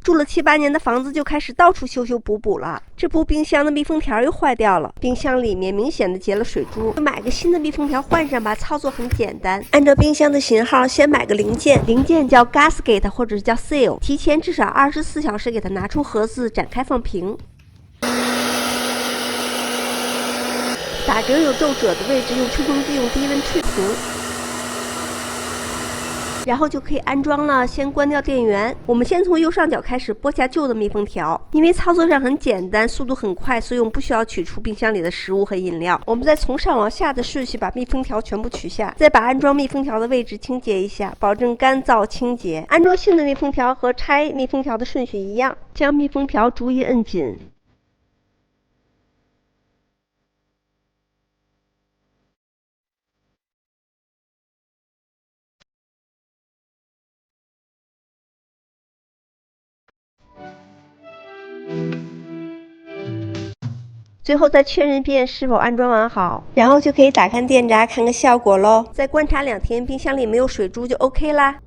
住了7、8年的房子就开始到处修修补补了。这不，冰箱的密封条又坏掉了，冰箱里面明显的结了水珠，就买个新的密封条换上吧。操作很简单，按照冰箱的型号先买个零件，零件叫 gasket 或者叫 seal， 提前至少24小时给它拿出盒子，展开放平。打折有皱褶的位置用吹风机用低温吹平，然后就可以安装了。先关掉电源，我们先从右上角开始剥下旧的密封条，因为操作上很简单，速度很快，所以我们不需要取出冰箱里的食物和饮料。我们再从上往下的顺序把密封条全部取下，再把安装密封条的位置清洁一下，保证干燥清洁。安装新的密封条和拆密封条的顺序一样，将密封条逐一摁紧。最后再确认一遍是否安装完好，然后就可以打开电闸看个效果喽。再观察2天，冰箱里没有水珠就 OK 啦。